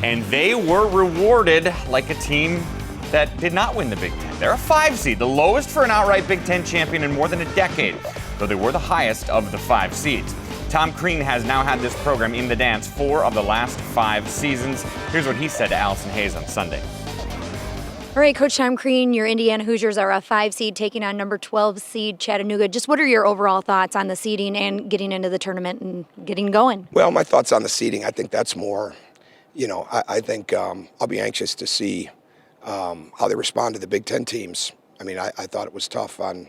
and they were rewarded like a team that did not win the Big Ten. They're a 5 seed, the lowest for an outright Big Ten champion in more than a decade, though they were the highest of the 5 seeds. Tom Crean has now had this program in the dance 4 of the last 5 seasons. Here's what he said to Allison Hayes on Sunday. All right, Coach Tom Crean, your Indiana Hoosiers are a 5 seed taking on number 12 seed Chattanooga. Just what are your overall thoughts on the seeding and getting into the tournament and getting going? Well, my thoughts on the seeding, I think that's more, I think I'll be anxious to see how they respond to the Big Ten teams. I mean, I thought it was tough on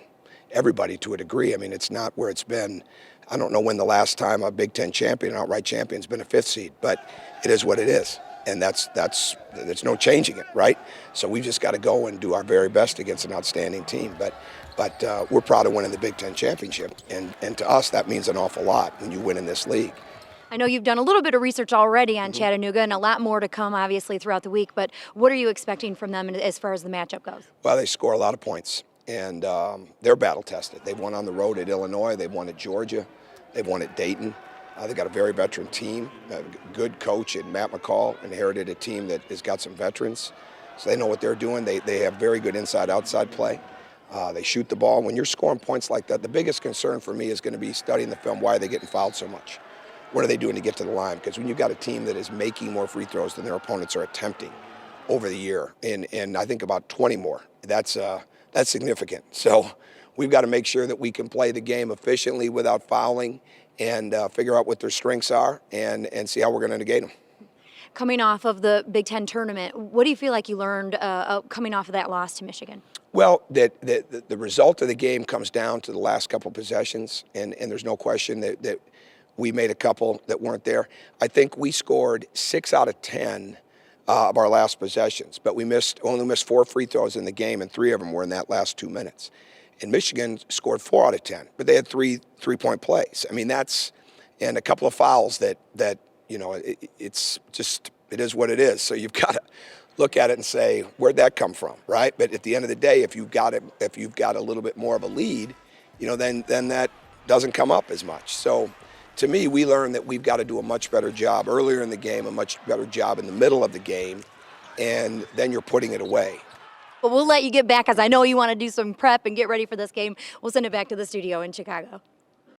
everybody to a degree. I mean, it's not where it's been. I don't know when the last time a Big Ten champion, an outright champion, has been a 5th seed, but it is what it is. And there's no changing it, right? So we've just got to go and do our very best against an outstanding team. But we're proud of winning the Big Ten championship, and to us that means an awful lot when you win in this league. I know you've done a little bit of research already on Chattanooga, and a lot more to come, obviously, throughout the week. But what are you expecting from them as far as the matchup goes? Well, they score a lot of points, and they're battle tested. They've won on the road at Illinois. They've won at Georgia. They've won at Dayton. They've got a very veteran team, a good coach in Matt McCall, inherited a team that has got some veterans. So they know what they're doing. They have very good inside-outside play. They shoot the ball. When you're scoring points like that, the biggest concern for me is going to be studying the film. Why are they getting fouled so much? What are they doing to get to the line? Because when you've got a team that is making more free throws than their opponents are attempting over the year, and I think about 20 more, that's significant. So we've got to make sure that we can play the game efficiently without fouling, and figure out what their strengths are and see how we're going to negate them. Coming off of the Big Ten tournament, what do you feel like you learned coming off of that loss to Michigan? Well, the result of the game comes down to the last couple of possessions, and there's no question that we made a couple that weren't there. I think we scored 6 out of 10 of our last possessions, but we only missed 4 free throws in the game, and 3 of them were in that last 2 minutes. And Michigan scored 4 out of 10, but they had 3 3-point plays. I mean, and a couple of fouls that it's just, it is what it is. So you've got to look at it and say, where'd that come from, right? But at the end of the day, if you've got a little bit more of a lead, then that doesn't come up as much. So to me, we learned that we've got to do a much better job earlier in the game, a much better job in the middle of the game, and then you're putting it away. But we'll let you get back, because I know you want to do some prep and get ready for this game. We'll send it back to the studio in Chicago.